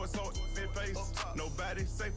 it so in face. Nobody safe.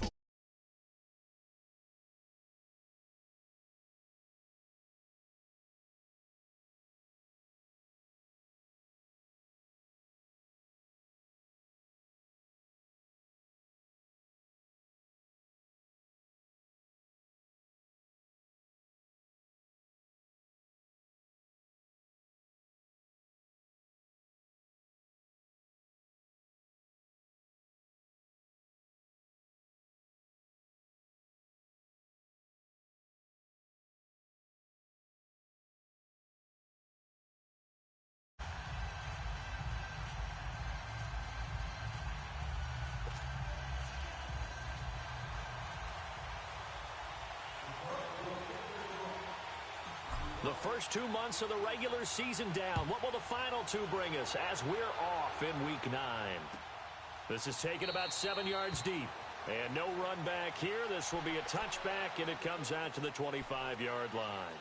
The first 2 months of the regular season down. What will the final 2 bring us as we're off in Week 9? This is taken about 7 yards deep. And no run back here. This will be a touchback, and it comes out to the 25-yard line.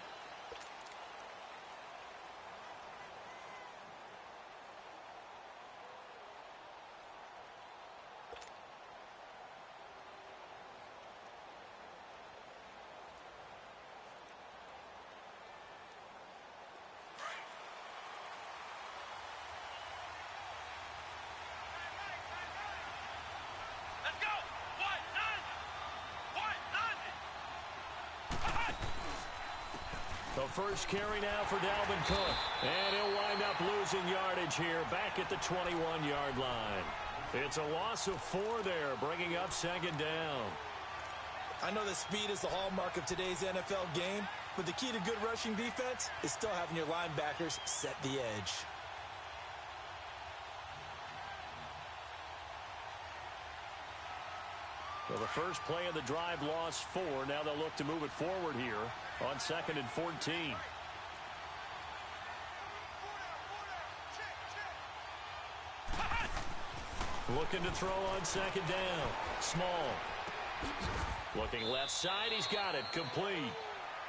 The first carry now for Dalvin Cook. And he'll wind up losing yardage here back at the 21-yard line. It's a loss of 4 there, bringing up second down. I know that speed is the hallmark of today's NFL game, but the key to good rushing defense is still having your linebackers set the edge. Well, the first play of the drive lost 4. Now they'll look to move it forward here on 2nd and 14. Looking to throw on 2nd down. Small. Looking left side. He's got it. Complete.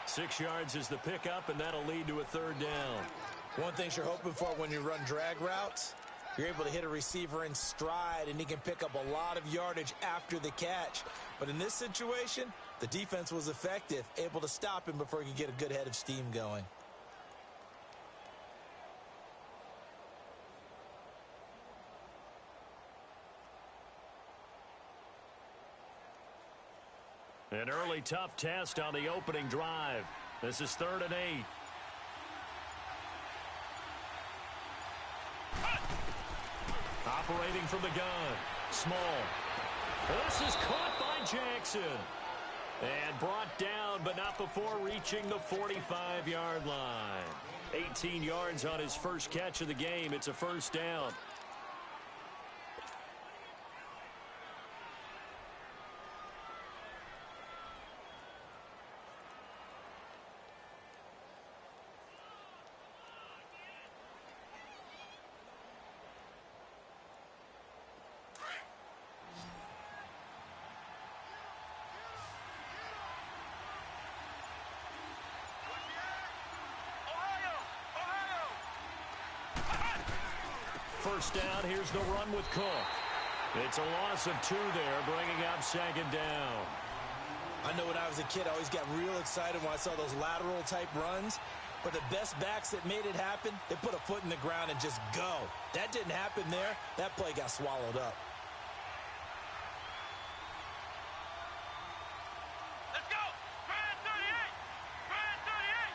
6 yards is the pickup, and that'll lead to a 3rd down. One thing you're hoping for when you run drag routes, you're able to hit a receiver in stride, and he can pick up a lot of yardage after the catch. But in this situation, the defense was effective, able to stop him before he could get a good head of steam going. An early tough test on the opening drive. This is 3rd and 8. Operating from the gun. Small. This is caught by Jackson. And brought down, but not before reaching the 45-yard line. 18 yards on his first catch of the game. It's a 1st down. First down, here's the run with Cook. It's a loss of 2 there, bringing up 2nd down. I know when I was a kid, I always got real excited when I saw those lateral-type runs. But the best backs that made it happen, they put a foot in the ground and just go. That didn't happen there. That play got swallowed up. Let's go! Brand 38! Brand 38!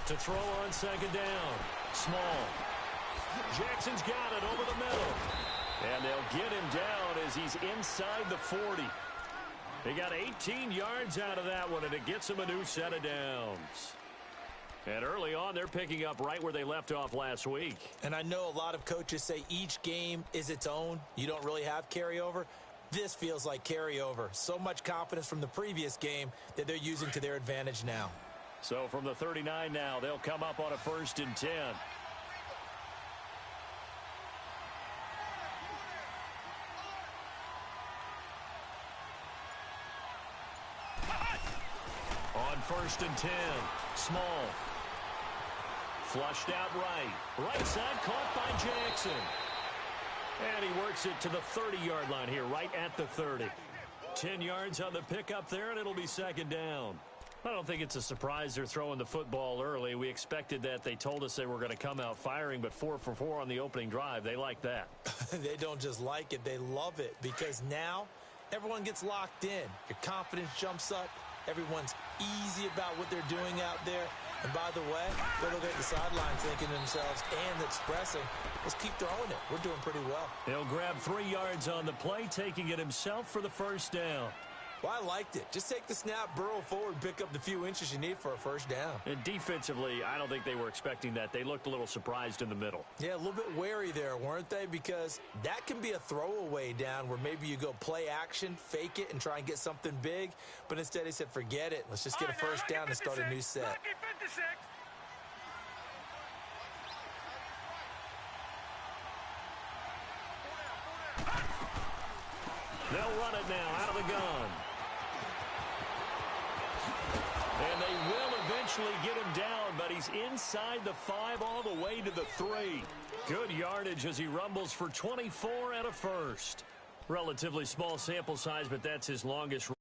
To throw on 2nd down. Small. Jackson's got it over the middle. And they'll get him down as he's inside the 40. They got 18 yards out of that one, and it gets him a new set of downs. And early on, they're picking up right where they left off last week. And I know a lot of coaches say each game is its own. You don't really have carryover. This feels like carryover. So much confidence from the previous game that they're using to their advantage now. So from the 39 now, they'll come up on a 1st and 10. On 1st and 10, Small. Flushed out right. Right side caught by Jackson. And he works it to the 30-yard line here, right at the 30. 10 yards on the pickup there, and it'll be second down. I don't think it's a surprise they're throwing the football early. We expected that. They told us they were going to come out firing, but 4 for 4 on the opening drive. They like that. They don't just like it. They love it because now everyone gets locked in. Your confidence jumps up. Everyone's easy about what they're doing out there. And by the way, they're looking at the sideline thinking to themselves and expressing, let's keep throwing it. We're doing pretty well. He'll grab 3 yards on the play, taking it himself for the first down. Well, I liked it. Just take the snap, burrow forward, pick up the few inches you need for a first down. And defensively, I don't think they were expecting that. They looked a little surprised in the middle. Yeah, a little bit wary there, weren't they? Because that can be a throwaway down where maybe you go play action, fake it, and try and get something big. But instead, he said, forget it. Let's just get a first down and start a new set. They'll run it now out of the gun. And they will eventually get him down, but he's inside the 5 all the way to the 3. Good yardage as he rumbles for 24 and a first. Relatively small sample size, but that's his longest.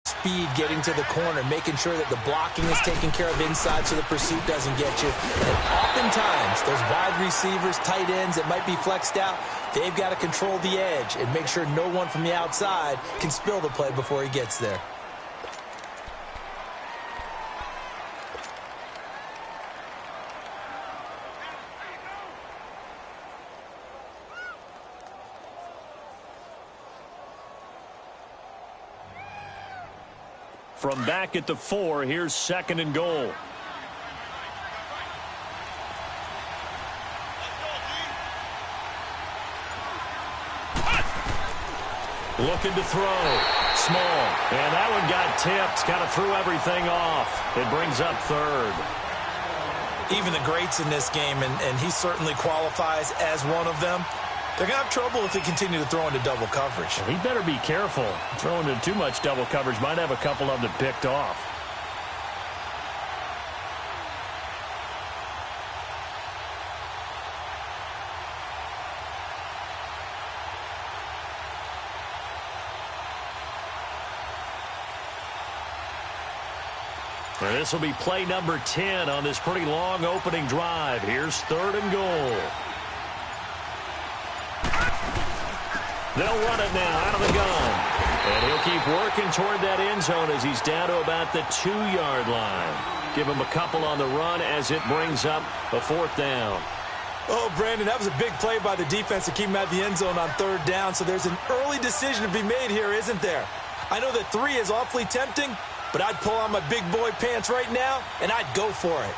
Speed getting to the corner, making sure that the blocking is taken care of inside so the pursuit doesn't get you. And oftentimes, those wide receivers, tight ends that might be flexed out, they've got to control the edge and make sure no one from the outside can spill the play before he gets there. From back at the 4, here's second and goal. Looking to throw. Small. And that one got tipped. Kind of threw everything off. It brings up third. Even the greats in this game, and he certainly qualifies as one of them, they're going to have trouble if they continue to throw into double coverage. Well, he better be careful. Throwing into too much double coverage might have a couple of them picked off. And this will be play number 10 on this pretty long opening drive. Here's third and goal. They'll run it now out of the gun. And he'll keep working toward that end zone as he's down to about the 2-yard line. Give him a couple on the run as it brings up a fourth down. Oh, Brandon, that was a big play by the defense to keep him at the end zone on third down. So there's an early decision to be made here, isn't there? I know that 3 is awfully tempting, but I'd pull on my big boy pants right now, and I'd go for it.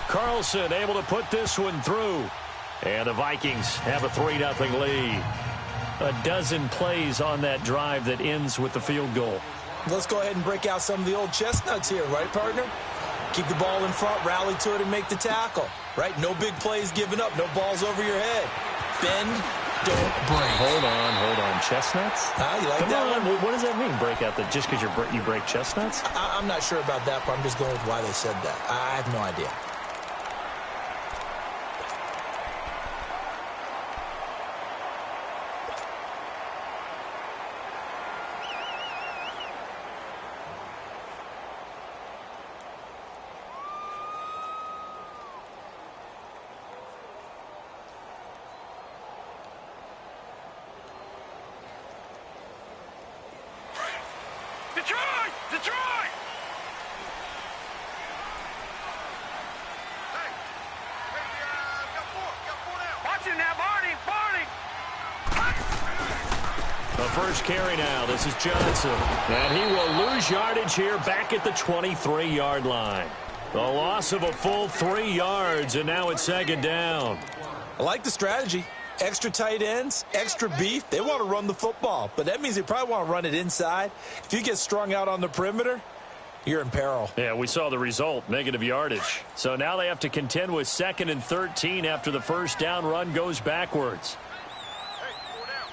Carlson able to put this one through. And the Vikings have a 3-0 lead. A dozen plays on that drive that ends with the field goal. Let's go ahead and break out some of the old chestnuts here, right, partner? Keep the ball in front, rally to it, and make the tackle, right? No big plays given up, no balls over your head. Bend, don't break. Hold on. Chestnuts? You like Come that on. one? What does that mean, break out? That just because you break chestnuts? I'm not sure about that, but I'm just going with why they said that. I have no idea. Detroit! Hey, got four now. Watch it now, Barney! The first carry now. This is Johnson. And he will lose yardage here back at the 23-yard line. The loss of a full 3 yards, and now it's second down. I like the strategy. Extra tight ends, extra beef. They want to run the football, but that means they probably want to run it inside. If you get strung out on the perimeter, you're in peril. Yeah, we saw the result, negative yardage. So now they have to contend with 2nd and 13 after the first down run goes backwards. Hey, 4 down.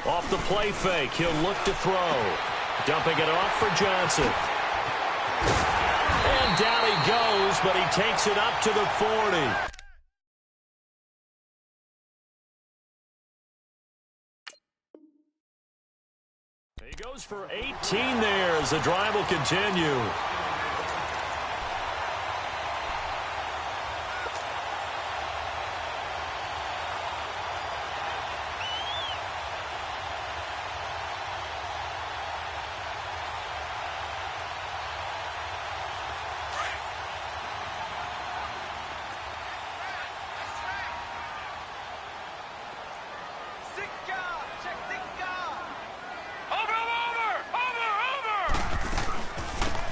Off the play fake, he'll look to throw. Dumping it off for Johnson. And down he goes, but he takes it up to the 40. He goes for 18 there as the drive will continue.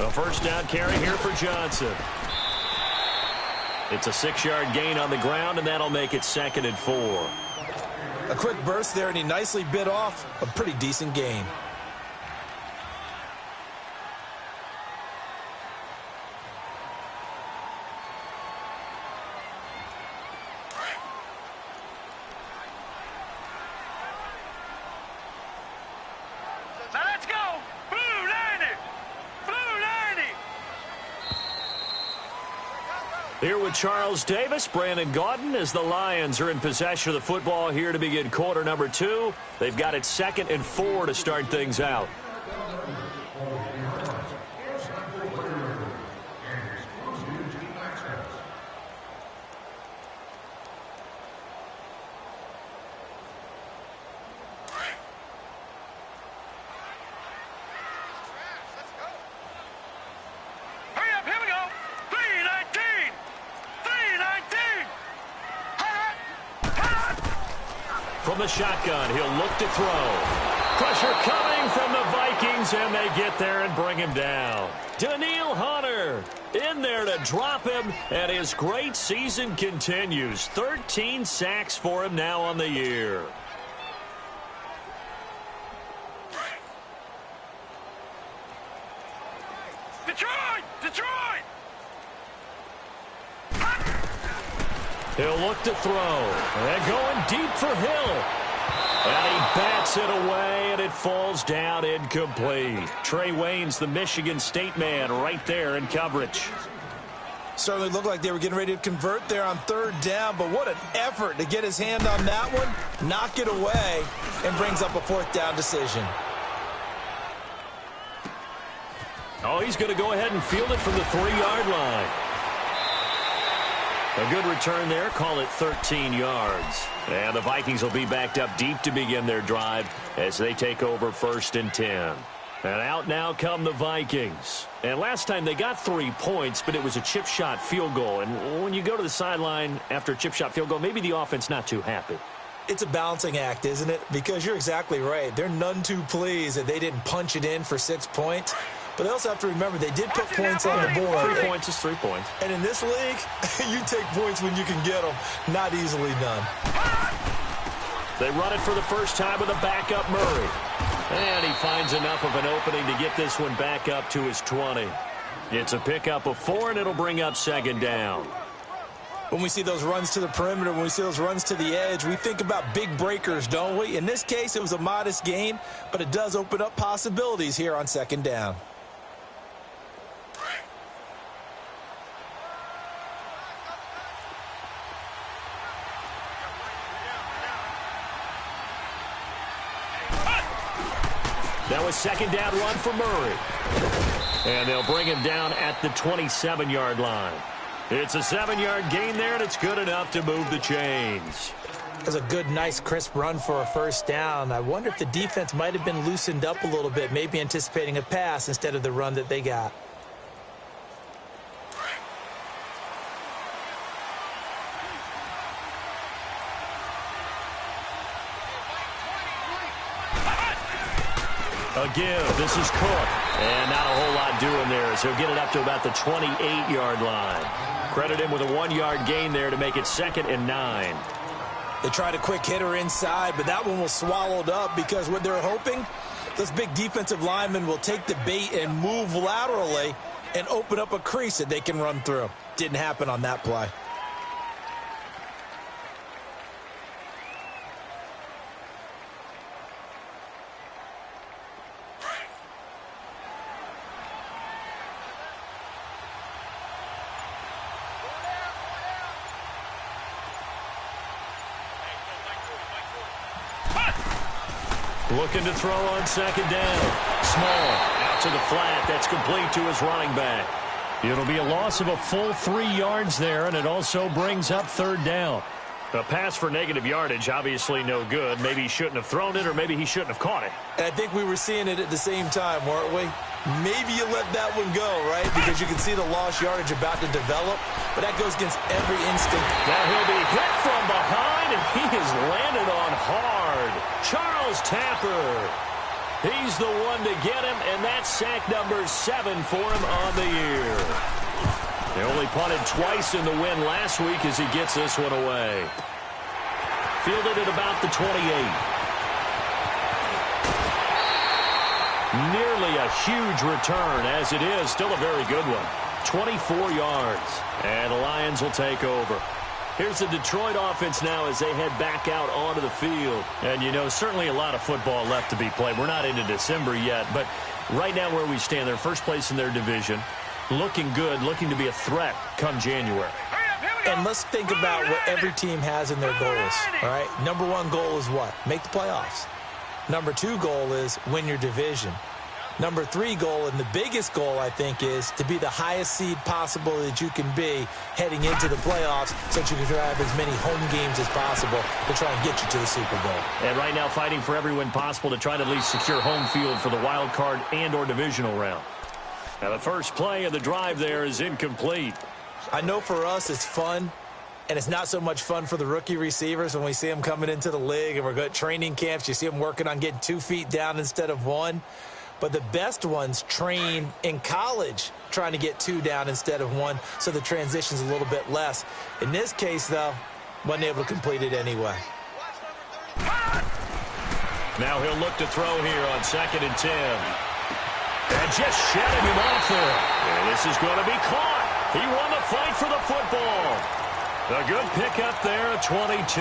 A first down carry here for Johnson. It's a 6-yard gain on the ground, and that'll make it 2nd and 4. A quick burst there, and he nicely bit off a pretty decent gain. Here with Charles Davis, Brandon Gaudin, as the Lions are in possession of the football here to begin quarter number 2. They've got it 2nd and 4 to start things out. From the shotgun, he'll look to throw. Pressure coming from the Vikings, and they get there and bring him down. Daniil Hunter in there to drop him, and his great season continues. 13 sacks for him now on the year. Detroit! He'll look to throw. And going deep for Hill. And he bats it away, and it falls down incomplete. Trey Waynes, the Michigan State man, right there in coverage. Certainly looked like they were getting ready to convert there on 3rd down, but what an effort to get his hand on that one, knock it away, and brings up a 4th down decision. Oh, he's going to go ahead and field it from the 3-yard line. A good return there. Call it 13 yards. And the Vikings will be backed up deep to begin their drive as they take over 1st and 10. And out now come the Vikings. And last time they got 3 points, but it was a chip shot field goal. And when you go to the sideline after a chip shot field goal, maybe the offense not too happy. It's a balancing act, isn't it? Because you're exactly right. They're none too pleased that they didn't punch it in for 6 points. But they also have to remember they did put points on the board. 3 points is 3 points. And in this league, you take points when you can get them. Not easily done. They run it for the first time with a backup Murray. And he finds enough of an opening to get this one back up to his 20. It's a pickup of 4, and it'll bring up 2nd down. When we see those runs to the perimeter, when we see those runs to the edge, we think about big breakers, don't we? In this case, it was a modest gain, but it does open up possibilities here on 2nd down. That was 2nd down run for Murray. And they'll bring him down at the 27-yard line. It's a 7-yard gain there, and it's good enough to move the chains. That's a good, nice, crisp run for a 1st down. I wonder if the defense might have been loosened up a little bit, maybe anticipating a pass instead of the run that they got. A give. This is Cook. And not a whole lot doing there as he'll get it up to about the 28-yard line. Credit him with a 1-yard gain there to make it 2nd and 9. They tried a quick hitter inside, but that one was swallowed up because what they're hoping, those big defensive linemen will take the bait and move laterally and open up a crease that they can run through. Didn't happen on that play. Looking to throw on second down. Small, out to the flat. That's complete to his running back. It'll be a loss of a full 3 yards there, and it also brings up third down. A pass for negative yardage, obviously no good. Maybe he shouldn't have thrown it, or maybe he shouldn't have caught it. And I think we were seeing it at the same time, weren't we? Maybe you let that one go, right? Because you can see the lost yardage about to develop, but that goes against every instinct. Now he'll be hit from behind, and he has landed on hard. Charles Tapper. He's the one to get him, and that's sack number 7 for him on the year. They only punted twice in the win last week as he gets this one away. Fielded at about the 28. Nearly a huge return, as it is still a very good one. 24 yards, and the Lions will take over. Here's the Detroit offense now as they head back out onto the field. And, you know, certainly a lot of football left to be played. We're not into December yet, but right now where we stand, they're first place in their division. Looking good, looking to be a threat come January. And let's think about what every team has in their goals, all right? Number 1 goal is what? Make the playoffs. Number 2 goal is win your division. Number 3 goal, and the biggest goal, I think, is to be the highest seed possible that you can be heading into the playoffs so that you can have as many home games as possible to try and get you to the Super Bowl. And right now fighting for every win possible to try to at least secure home field for the wild card and or divisional round. Now the first play of the drive there is incomplete. I know for us it's fun, and it's not so much fun for the rookie receivers when we see them coming into the league and we're going to training camps. You see them working on getting 2 feet down instead of 1. But the best ones train in college trying to get 2 down instead of 1, so the transition's a little bit less. In this case, though, wasn't able to complete it anyway. Now he'll look to throw here on 2nd and 10. And just shedding him off there. And this is going to be caught. He won the fight for the football. A good pickup there at 22.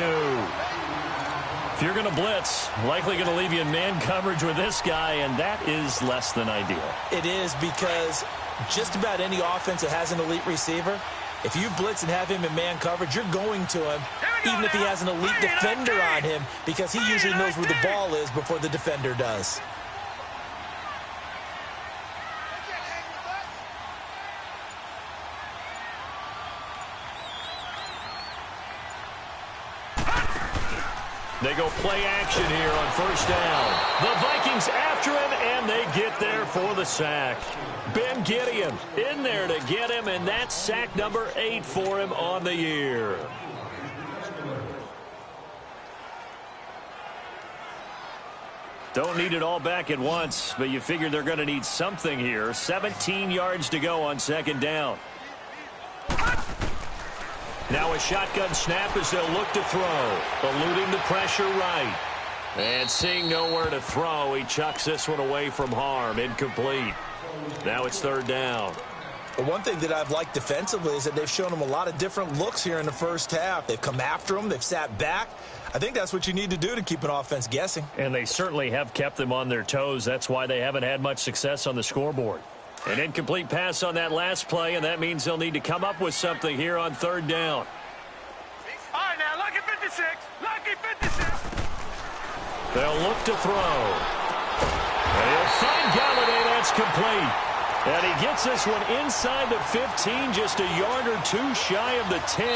If you're going to blitz, likely going to leave you in man coverage with this guy, and that is less than ideal. It is, because just about any offense that has an elite receiver, if you blitz and have him in man coverage, you're going to him, even if he has an elite defender on him, because he usually knows where the ball is before the defender does. They go play action here on first down. The Vikings after him, and they get there for the sack. Ben Gideon in there to get him, and that's sack number 8 for him on the year. Don't need it all back at once, but you figure they're going to need something here. 17 yards to go on 2nd down. Now a shotgun snap as they'll look to throw. Eluding the pressure right. And seeing nowhere to throw, he chucks this one away from harm. Incomplete. Now it's 3rd down. But one thing that I've liked defensively is that they've shown him a lot of different looks here in the first half. They've come after him. They've sat back. I think that's what you need to do to keep an offense guessing. And they certainly have kept them on their toes. That's why they haven't had much success on the scoreboard. An incomplete pass on that last play, and that means they'll need to come up with something here on 3rd down. All right, now, lucky 56. Lucky 56. They'll look to throw. And he'll find Galladay. That's complete. And he gets this one inside the 15, just a yard or 2 shy of the 10.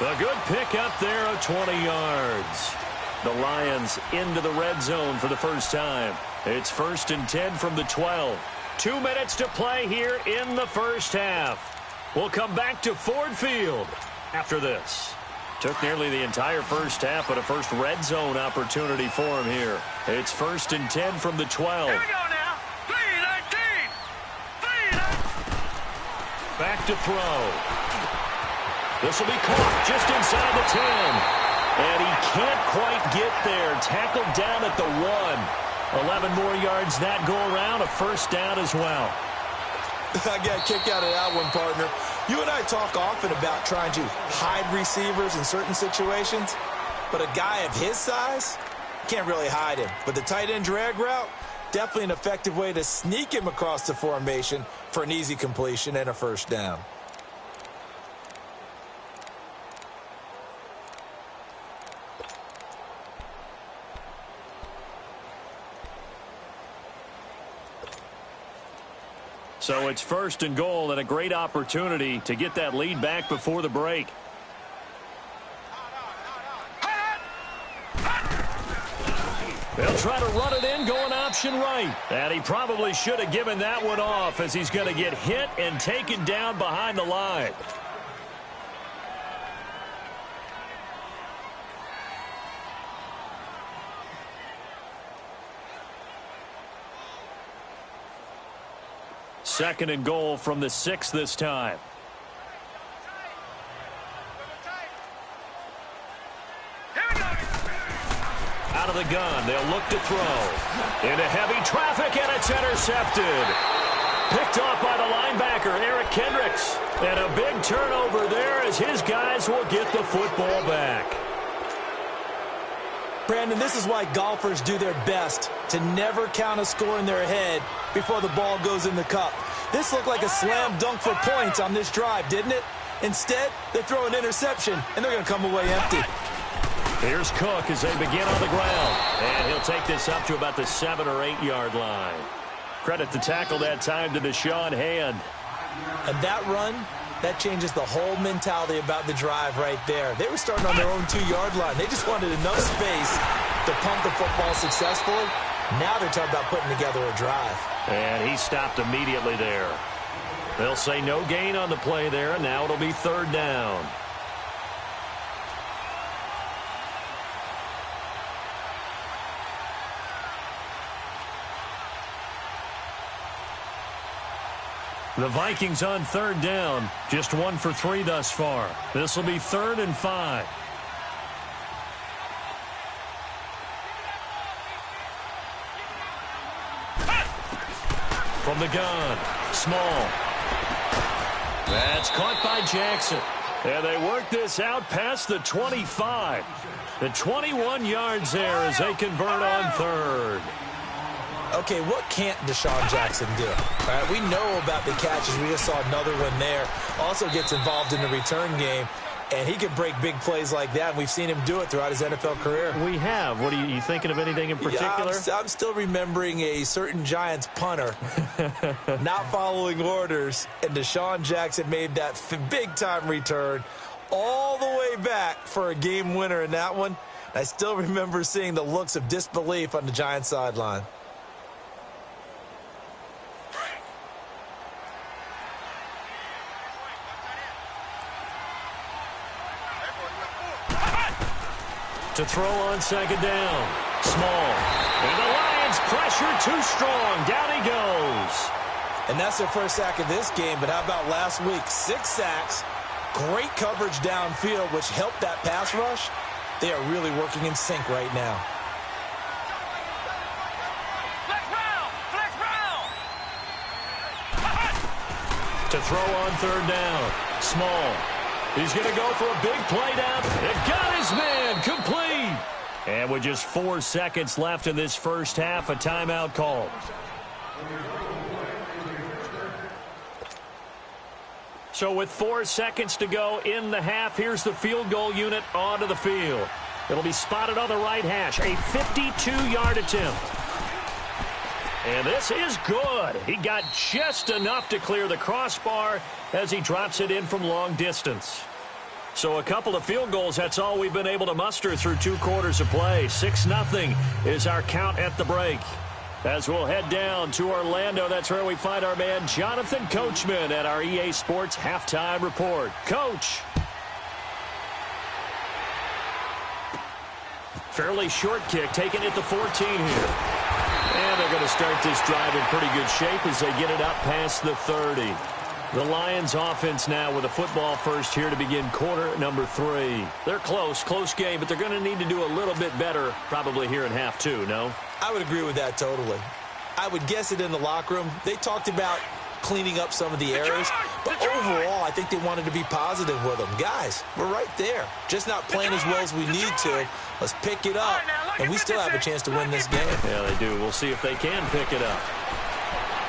A good pickup there of 20 yards. The Lions into the red zone for the first time. It's 1st and 10 from the 12. 2 minutes to play here in the first half. We'll come back to Ford Field after this. Took nearly the entire first half, but a first red zone opportunity for him here. It's 1st and 10 from the 12. Here we go now. 3-19. 3-19. Back to throw. This will be caught just inside the 10. And he can't quite get there. Tackled down at the 1. 11 more yards that go around, a first down as well. I got a kick out of that one, partner. You and I talk often about trying to hide receivers in certain situations, but a guy of his size can't really hide him. But the tight end drag route, definitely an effective way to sneak him across the formation for an easy completion and a first down. So it's 1st and goal and a great opportunity to get that lead back before the break. They'll try to run it in, going option right. And he probably should have given that one off as he's going to get hit and taken down behind the line. Second and goal from the 6 this time. Out of the gun, they'll look to throw. Into heavy traffic, and it's intercepted. Picked off by the linebacker, Eric Kendricks. And a big turnover there as his guys will get the football back. Brandon, this is why golfers do their best to never count a score in their head before the ball goes in the cup. This looked like a slam dunk for points on this drive, didn't it? Instead, they throw an interception, and they're going to come away empty. Here's Cook as they begin on the ground. And he'll take this up to about the 7 or 8 yard line. Credit the tackle that time to Deshaun Hand. And that run, that changes the whole mentality about the drive right there. They were starting on their own 2 yard line. They just wanted enough space to pump the football successfully. Now they're talking about putting together a drive. And he stopped immediately there. They'll say no gain on the play there, and now it'll be 3rd down. The Vikings on 3rd down, just 1 for 3 thus far. This will be 3rd and 5. From the gun, Small. That's caught by Jackson. And they work this out past the 25. The 21 yards there as they convert on 3rd. Okay, what can't Deshaun Jackson do? All right, we know about the catches. We just saw another one there. Also gets involved in the return game, and he can break big plays like that. And we've seen him do it throughout his NFL career. We have. What are you thinking of anything in particular? Yeah, I'm still remembering a certain Giants punter not following orders, and Deshaun Jackson made that big-time return all the way back for a game winner in that one. I still remember seeing the looks of disbelief on the Giants sideline. To throw on 2nd down. Small. And the Lions pressure too strong. Down he goes. And that's their first sack of this game, but how about last week? 6 sacks, great coverage downfield, which helped that pass rush. They are really working in sync right now. To throw on 3rd down. Small. He's going to go for a big play down. It got his man complete. And with just 4 seconds left in this first half, a timeout call. So with 4 seconds to go in the half, here's the field goal unit onto the field. It'll be spotted on the right hash. A 52-yard attempt. And this is good. He got just enough to clear the crossbar as he drops it in from long distance. So a couple of field goals, that's all we've been able to muster through 2 quarters of play. 6-0 is our count at the break. As we'll head down to Orlando, that's where we find our man Jonathan Coachman at our EA Sports Halftime Report. Coach. Fairly short kick, taken at the 14 here. And they're going to start this drive in pretty good shape as they get it up past the 30. The Lions offense now with a football first here to begin quarter number 3. They're close game, but they're going to need to do a little bit better probably here in half 2, no? I would agree with that totally. I would guess it in the locker room. They talked about cleaning up some of the errors, but overall, I think they wanted to be positive with them. Guys, we're right there. Just not playing as well as we need to. Let's pick it up, and we still have a chance to win this game. Yeah, they do. We'll see if they can pick it up.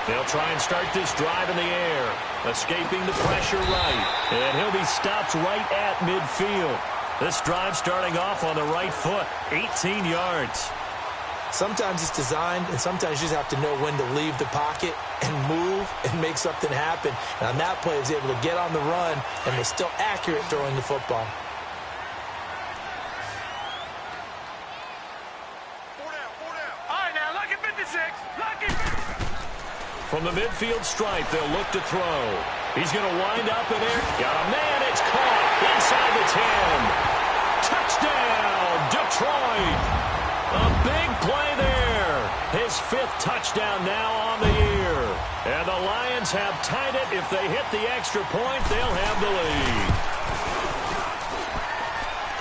They'll try and start this drive in the air, escaping the pressure right, and he'll be stopped right at midfield. This drive starting off on the right foot, 18 yards. Sometimes it's designed, and sometimes you just have to know when to leave the pocket and move and make something happen. And on that play, he was able to get on the run and was still accurate throwing the football. From the midfield stripe, they'll look to throw. He's going to wind up in there. Got a man. It's caught inside the 10. Touchdown, Detroit. A big play there. His 5th touchdown now on the year. And the Lions have tied it. If they hit the extra point, they'll have the lead.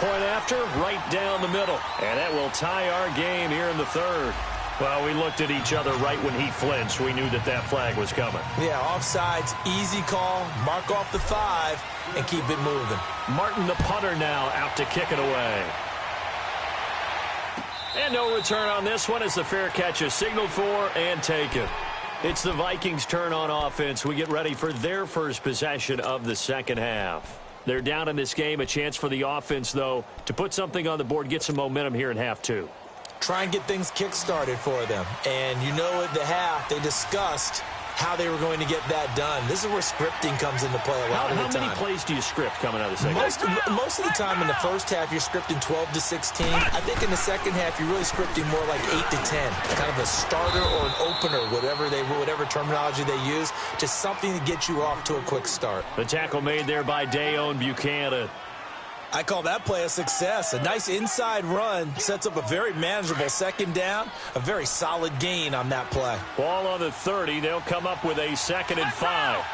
Point after, right down the middle. And that will tie our game here in the 3rd. Well, we looked at each other right when he flinched. We knew that that flag was coming. Yeah, offsides, easy call, mark off the 5, and keep it moving. Martin, the punter, now out to kick it away. And no return on this one as the fair catch is signaled for and taken. It's the Vikings' turn on offense. We get ready for their first possession of the second half. They're down in this game. A chance for the offense, though, to put something on the board, get some momentum here in half 2. Try and get things kick-started for them. And you know at the half, they discussed how they were going to get that done. This is where scripting comes into play a lot of the time. How many plays do you script coming out of the second half? Most of the time in the first half, you're scripting 12 to 16. I think in the second half, you're really scripting more like 8 to 10. Kind of a starter or an opener, whatever terminology they use. Just something to get you off to a quick start. The tackle made there by Dayon Buchanan. I call that play a success. A nice inside run sets up a very manageable second down, a very solid gain on that play. Ball on the 30. They'll come up with a 2nd and 5.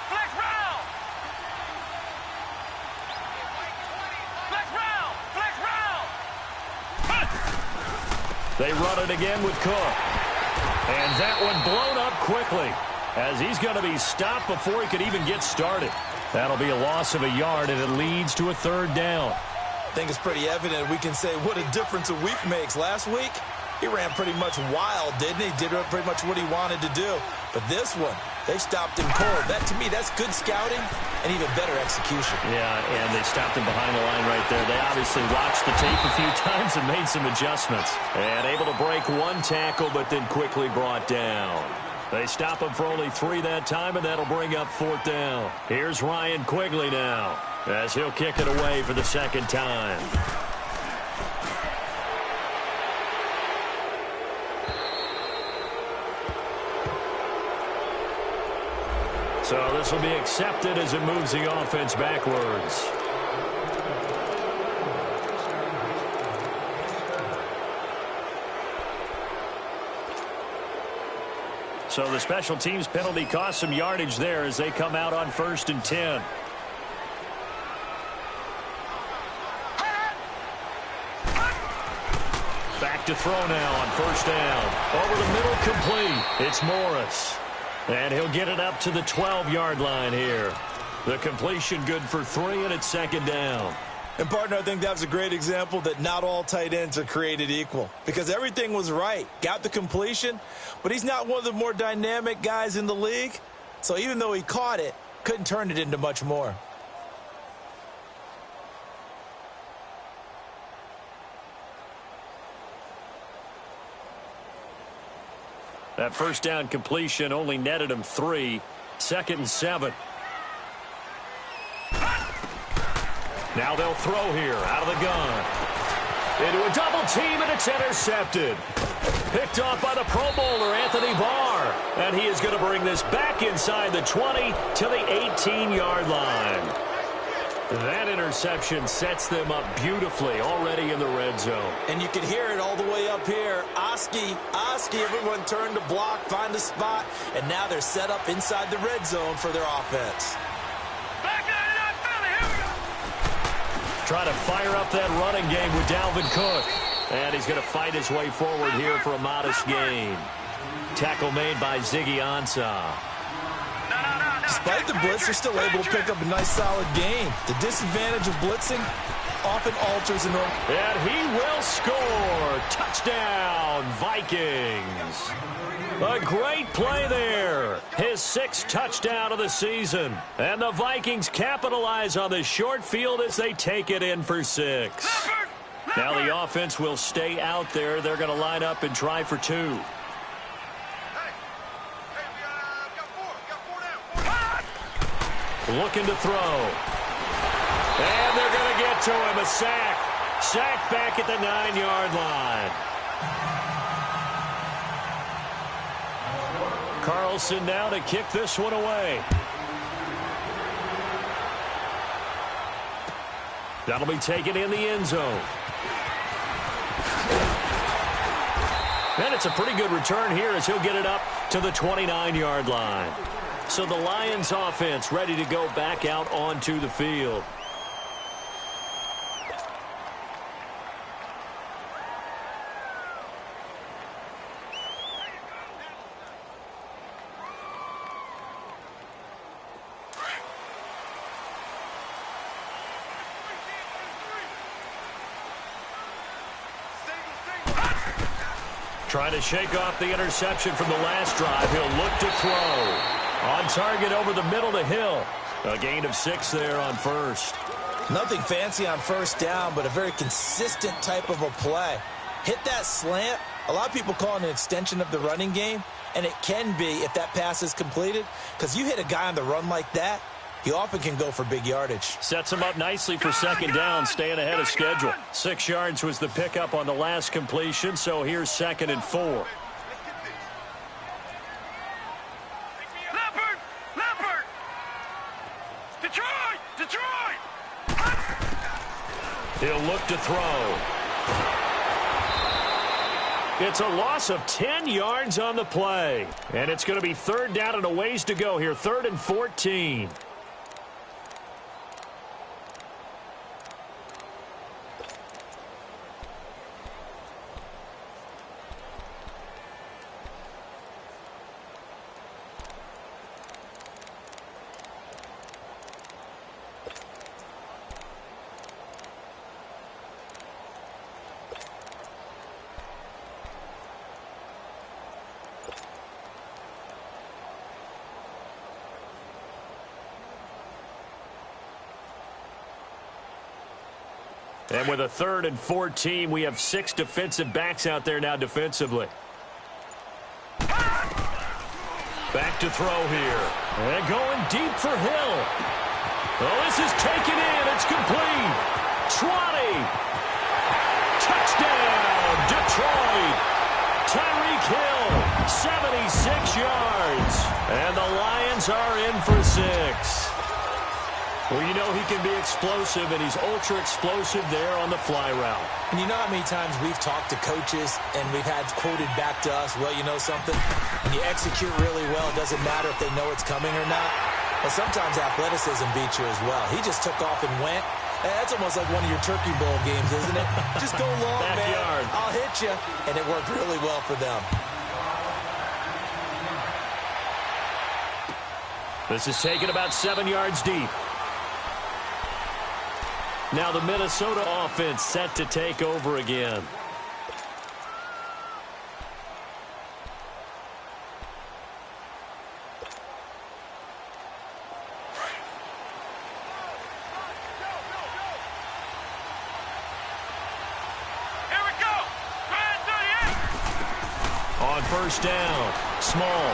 They run it again with Cook. And that one blown up quickly as he's going to be stopped before he could even get started. That'll be a loss of a yard, and it leads to a 3rd down. I think it's pretty evident we can say what a difference a week makes. Last week, he ran pretty much wild, didn't he? Did pretty much what he wanted to do. But this one, they stopped him cold. That, to me, that's good scouting and even better execution. Yeah, and they stopped him behind the line right there. They obviously watched the tape a few times and made some adjustments. And able to break one tackle, but then quickly brought down. They stop him for only 3 that time, and that'll bring up 4th down. Here's Ryan Quigley now as he'll kick it away for the 2nd time. So this will be accepted as it moves the offense backwards. So the special teams penalty cost some yardage there as they come out on 1st and 10. Back to throw now on 1st down. Over the middle, complete. It's Morris. And he'll get it up to the 12-yard line here. The completion good for 3, and it's 2nd down. And, partner, I think that was a great example that not all tight ends are created equal. Because everything was right. Got the completion, but he's not one of the more dynamic guys in the league. So even though he caught it, couldn't turn it into much more. That 1st down completion only netted him 3. 2nd and 7. Now they'll throw here out of the gun. Into a double team, and it's intercepted. Picked off by the Pro Bowler, Anthony Barr. And he is going to bring this back inside the 20 to the 18-yard line. That interception sets them up beautifully already in the red zone. And you can hear it all the way up here. Oski, everyone turned to block, find a spot, and now they're set up inside the red zone for their offense. Try to fire up that running game with Dalvin Cook. And he's going to fight his way forward here for a modest gain. Tackle made by Ziggy Ansah. Despite the blitz, they're still able to pick up a nice, solid gain. The disadvantage of blitzing often alters an order. And he will score. Touchdown, Vikings. A great play there. His 6th touchdown of the season. And the Vikings capitalize on the short field as they take it in for 6. Now the offense will stay out there. They're going to line up and try for two. Looking to throw. And they're going to get to him. A sack. Sack back at the 9-yard line. Carlson now to kick this one away. That'll be taken in the end zone. And it's a pretty good return here as he'll get it up to the 29-yard line. So the Lions offense ready to go back out onto the field. Trying to shake off the interception from the last drive. He'll look to throw. On target over the middle to Hill. A gain of 6 there on first. Nothing fancy on first down, but a very consistent type of a play. Hit that slant. A lot of people call it an extension of the running game, and it can be if that pass is completed, because you hit a guy on the run like that, he often can go for big yardage. Sets him up nicely for second down, staying ahead of schedule. 6 yards was the pickup on the last completion, so here's 2nd and 4. He'll look to throw. It's a loss of 10 yards on the play. And it's going to be 3rd down and a ways to go here. 3rd and 14. And with a 3rd and 14, we have 6 defensive backs out there now defensively. Back to throw here. And going deep for Hill. Oh, this is taken in. It's complete. 20. Touchdown, Detroit. Tyreek Hill, 76 yards. And the Lions are in for 6. Well, you know he can be explosive, and he's ultra-explosive there on the fly route. And you know how many times we've talked to coaches and we've had quoted back to us, well, you know something? When you execute really well, it doesn't matter if they know it's coming or not. But sometimes athleticism beats you as well. He just took off and went. That's almost like one of your Turkey Bowl games, isn't it? Just go long, Backyard. man. I'll hit you. And it worked really well for them. This is taken about 7 yards deep. Now the Minnesota offense set to take over again. Here we go. On first down, Small.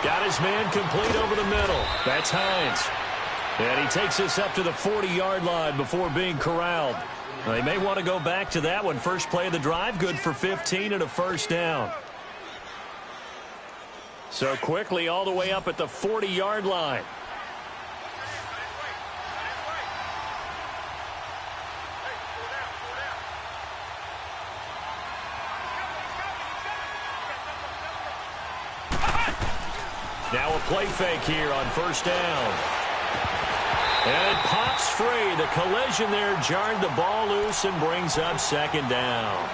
Got his man complete over the middle. That's Hines. And he takes this up to the 40-yard line before being corralled. They may want to go back to that one. First play of the drive, good for 15 and a first down. So quickly all the way up at the 40-yard line. Now a play fake here on first down. And it pops free. The collision there jarred the ball loose and brings up second down.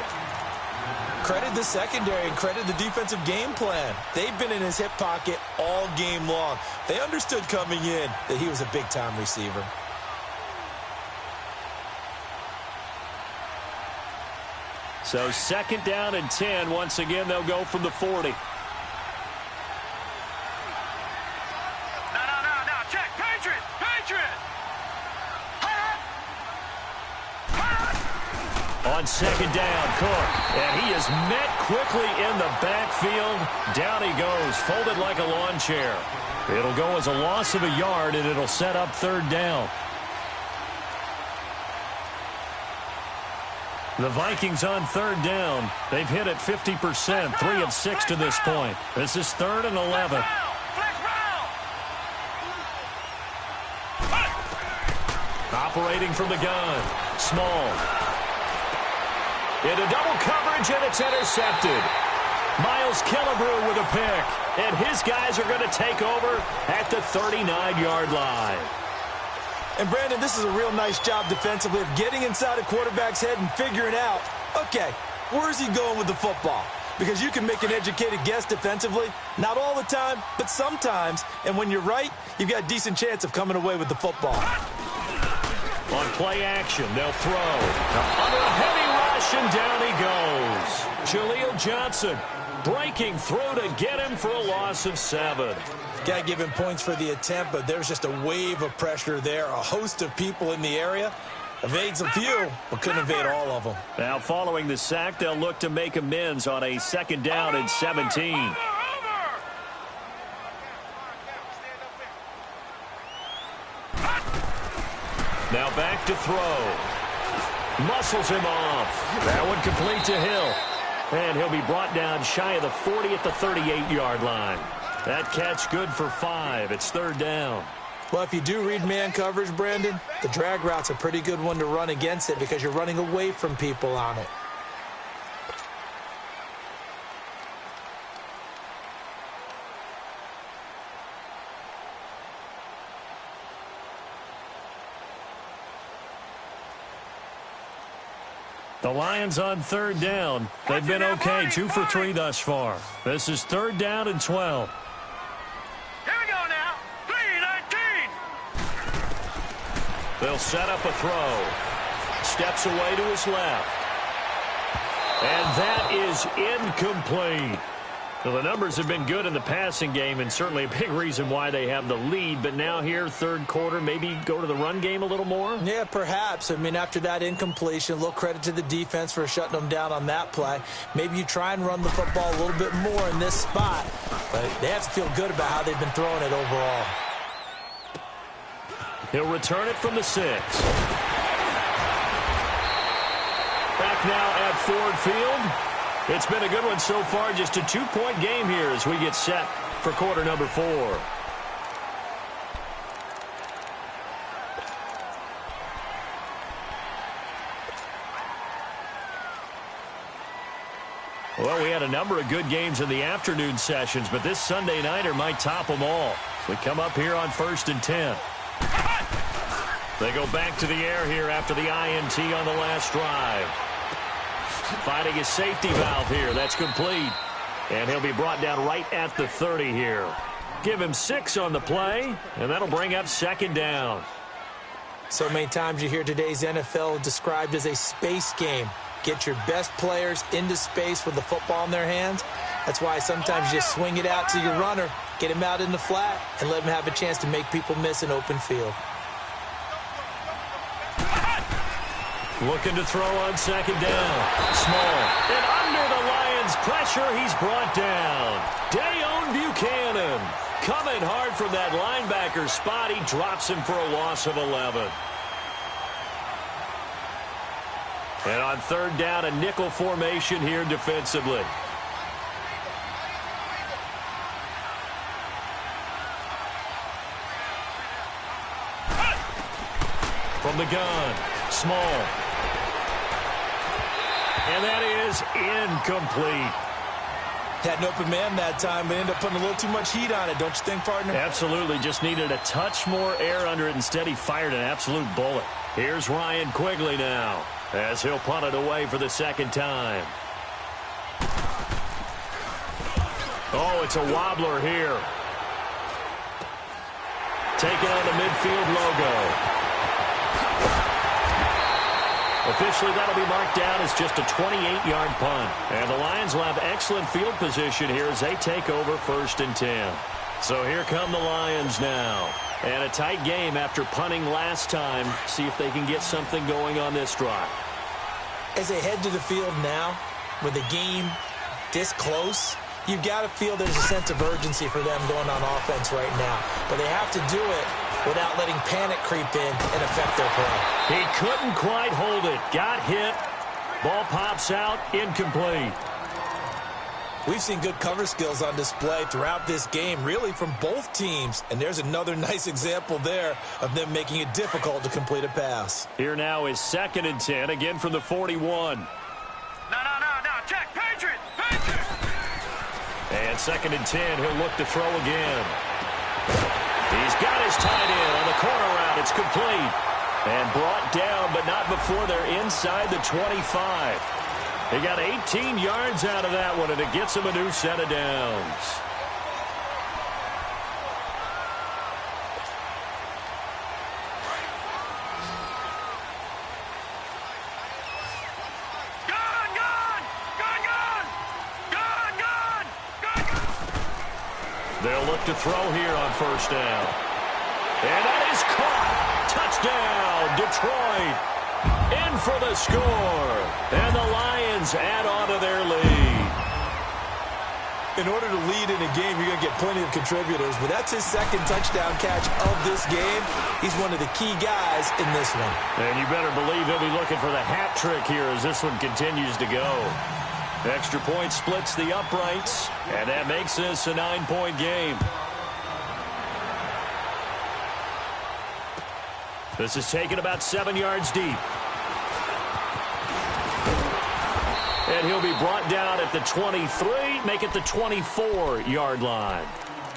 Credit the secondary and credit the defensive game plan. They've been in his hip pocket all game long. They understood coming in that he was a big-time receiver. So 2nd down and 10. Once again, they'll go from the 40. on second down, Cook. And he is met quickly in the backfield. Down he goes, folded like a lawn chair. It'll go as a loss of a yard, and it'll set up third down. The Vikings on third down. They've hit it 50%, 3 of 6 to this point. This is 3rd and 11. Operating from the gun. Small. Into double coverage, and it's intercepted. Miles Killebrew with a pick. And his guys are going to take over at the 39-yard line. And, Brandon, this is a real nice job defensively of getting inside a quarterback's head and figuring out, okay, where's he going with the football? Because you can make an educated guess defensively. Not all the time, but sometimes. And when you're right, you've got a decent chance of coming away with the football. On play action, they'll throw. Under a heavy rush, and down he goes. Jaleel Johnson breaking through to get him for a loss of 7. Got to give him points for the attempt, but there's just a wave of pressure there. A host of people in the area. Evades a few, but couldn't evade all of them. Now, following the sack, they'll look to make amends on a 2nd down and 17. Now back to throw. Muscles him off. That one complete to Hill. And he'll be brought down shy of the 40 at the 38-yard line. That catch good for 5. It's 3rd down. Well, if you do read man coverage, Brandon, the drag route's a pretty good one to run against it because you're running away from people on it. The Lions on 3rd down. They've been okay, 2 for 3 thus far. This is 3rd down and 12. Here we go now. 3-19. They'll set up a throw. Steps away to his left. And that is incomplete. Well, the numbers have been good in the passing game, and certainly a big reason why they have the lead. But now here, 3rd quarter, maybe go to the run game a little more? Yeah, perhaps. I mean, after that incompletion, a little credit to the defense for shutting them down on that play. Maybe you try and run the football a little bit more in this spot. But they have to feel good about how they've been throwing it overall. He'll return it from the 6. Back now at Ford Field. It's been a good one so far. Just a 2-point game here as we get set for quarter number 4. Well, we had a number of good games in the afternoon sessions, but this Sunday nighter might top them all. We come up here on 1st and 10. They go back to the air here after the INT on the last drive. Finding his safety valve here. That's complete. And he'll be brought down right at the 30 here. Give him 6 on the play, and that'll bring up 2nd down. So many times you hear today's NFL described as a space game. Get your best players into space with the football in their hands. That's why sometimes you just swing it out to your runner, get him out in the flat, and let him have a chance to make people miss an open field. Looking to throw on 2nd down. Small. And under the Lions' pressure, he's brought down. Dayon Buchanan coming hard from that linebacker spot. He drops him for a loss of 11. And on 3rd down, a nickel formation here defensively. From the gun. Small. And that is incomplete. Had an open man that time, but ended up putting a little too much heat on it, don't you think, partner? Absolutely. Just needed a touch more air under it. Instead, he fired an absolute bullet. Here's Ryan Quigley now, as he'll punt it away for the 2nd time. Oh, it's a wobbler here. Taking on the midfield logo. Officially, that'll be marked down as just a 28-yard punt. And the Lions will have excellent field position here as they take over 1st and 10. So here come the Lions now. And a tight game after punting last time. See if they can get something going on this drive. As they head to the field now, with the game this close, you've got to feel there's a sense of urgency for them going on offense right now. But they have to do it without letting panic creep in and affect their play. He couldn't quite hold it. Got hit. Ball pops out. Incomplete. We've seen good cover skills on display throughout this game, really from both teams. And there's another nice example there of them making it difficult to complete a pass. Here now is 2nd and 10, again from the 41. No, check, Patriot. And 2nd and 10, he'll look to throw again. He's got his tight end on the corner route. It's complete. And brought down, but not before they're inside the 25. They got 18 yards out of that one, and it gets them a new set of downs. They'll look to throw here on 1st down. And that is caught. Touchdown, Detroit. In for the score. And the Lions add on to their lead. In order to lead in a game, you're going to get plenty of contributors, but that's his 2nd touchdown catch of this game. He's one of the key guys in this one. And you better believe he'll be looking for the hat trick here as this one continues to go. Extra point splits the uprights, and that makes this a 9-point game. This is taken about 7 yards deep. And he'll be brought down at the 23, make it the 24-yard line.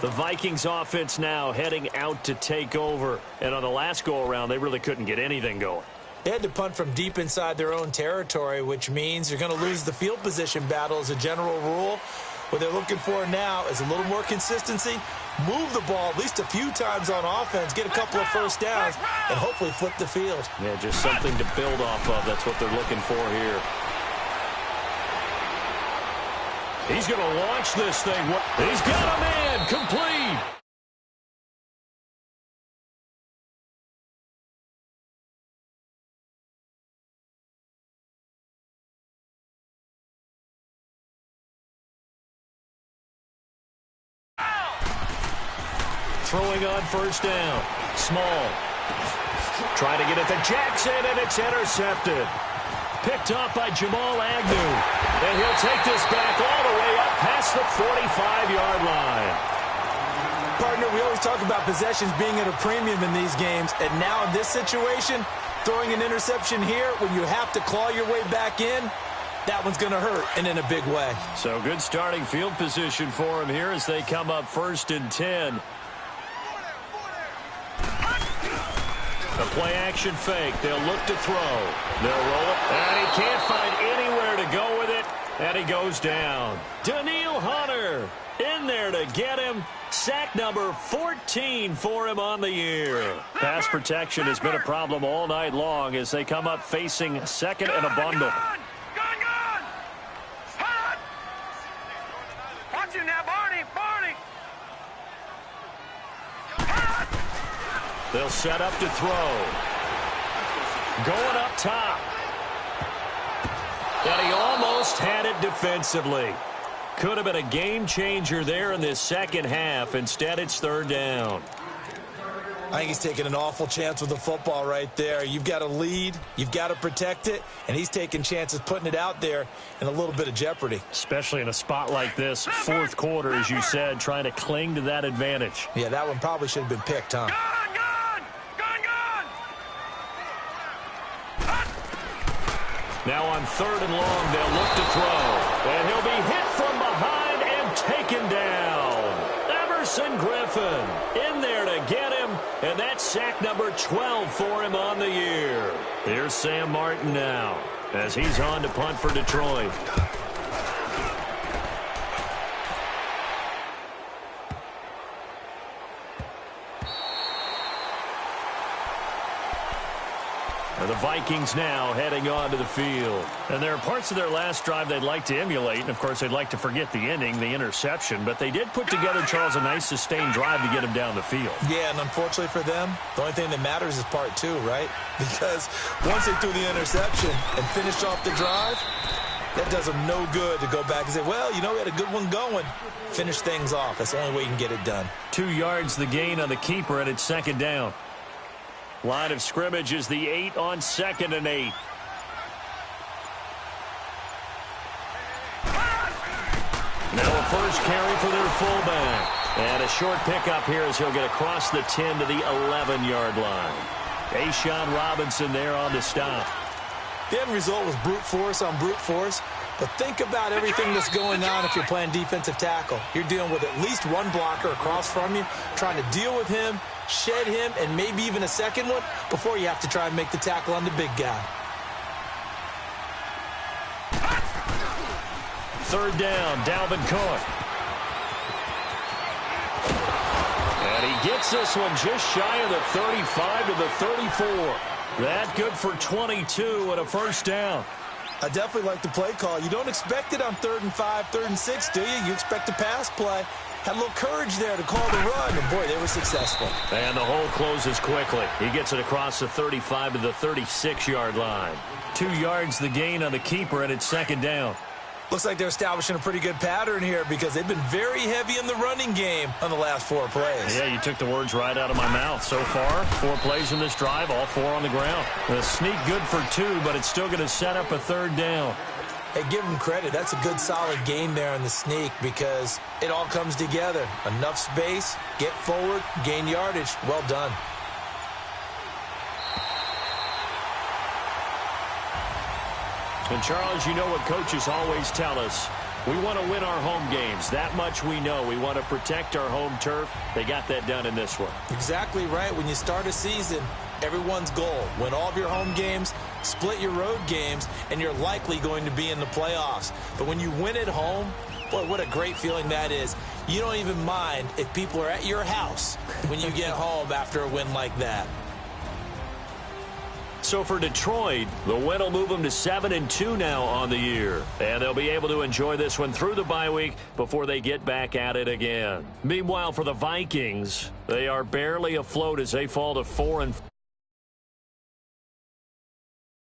The Vikings offense now heading out to take over. And on the last go-around, they really couldn't get anything going. They had to punt from deep inside their own territory, which means you're going to lose the field position battle as a general rule. What they're looking for now is a little more consistency, move the ball at least a few times on offense, get a couple of first downs, and hopefully flip the field. Yeah, just something to build off of. That's what they're looking for here. He's going to launch this thing. He's got a man complete. Throwing on 1st down. Small. Trying to get it to Jackson, and it's intercepted. Picked off by Jamal Agnew. And he'll take this back all the way up past the 45-yard line. Partner, we always talk about possessions being at a premium in these games. And now in this situation, throwing an interception here when you have to claw your way back in, that one's going to hurt, and in a big way. So good starting field position for him here as they come up 1st and 10. A play-action fake. They'll look to throw. They'll roll it. And he can't find anywhere to go with it. And he goes down. Daniil Hunter in there to get him. Sack number 14 for him on the year. Pass protection has been a problem all night long as they come up facing 2nd and a bundle. Gun! Hot! Watch him now, Barney! They'll set up to throw. Going up top. And he almost had it defensively. Could have been a game changer there in this 2nd half. Instead, it's 3rd down. I think he's taking an awful chance with the football right there. You've got to lead. You've got to protect it. And he's taking chances putting it out there in a little bit of jeopardy. Especially in a spot like this, 4th quarter, as you said, trying to cling to that advantage. Yeah, that one probably should have been picked, huh? Gun! Now on 3rd and long, they'll look to throw. And he'll be hit from behind and taken down. Everson Griffin in there to get him. And that's sack number 12 for him on the year. Here's Sam Martin now as he's on to punt for Detroit. The Vikings Vikings now heading onto the field. And there are parts of their last drive they'd like to emulate. And, of course, they'd like to forget the ending, the interception. But they did put together, Charles, a nice sustained drive to get them down the field. Yeah, and unfortunately for them, the only thing that matters is part two, right? Because once they threw the interception and finished off the drive, that does them no good to go back and say, well, you know, we had a good one going. Finish things off. That's the only way you can get it done. 2 yards the gain on the keeper, and it's second down. Line of scrimmage is the 8 on 2nd and 8. Now a first carry for their fullback. And a short pickup here as he'll get across the 10 to the 11-yard line. Ashawn Robinson there on the stop. The end result was brute force on brute force. But think about everything that's going on if you're playing defensive tackle. You're dealing with at least one blocker across from you, trying to deal with him, shed him, and maybe even a second one before you have to try and make the tackle on the big guy. Third down, Dalvin Cook. And he gets this one just shy of the 35 to the 34. That good for 22 and a first down. I definitely like the play call. You don't expect it on 3rd and 5, 3rd and 6, do you? You expect a pass play. Had a little courage there to call the run, and boy, they were successful. And the hole closes quickly. He gets it across the 35 to the 36-yard line. 2 yards the gain on the keeper, and it's second down. Looks like they're establishing a pretty good pattern here because they've been very heavy in the running game on the last 4 plays. Yeah, you took the words right out of my mouth. So far, 4 plays in this drive, all 4 on the ground. The sneak good for 2, but it's still going to set up a third down. Hey, give them credit. That's a good, solid game there on the sneak because it all comes together. Enough space, get forward, gain yardage. Well done. And, Charles, you know what coaches always tell us. We want to win our home games. That much we know. We want to protect our home turf. They got that done in this one. Exactly right. When you start a season, everyone's goal, win all of your home games, split your road games, and you're likely going to be in the playoffs. But when you win at home, boy, what a great feeling that is. You don't even mind if people are at your house when you get home after a win like that. So for Detroit, the win will move them to 7-2 now on the year. And they'll be able to enjoy this one through the bye week before they get back at it again. Meanwhile, for the Vikings, they are barely afloat as they fall to 4-4.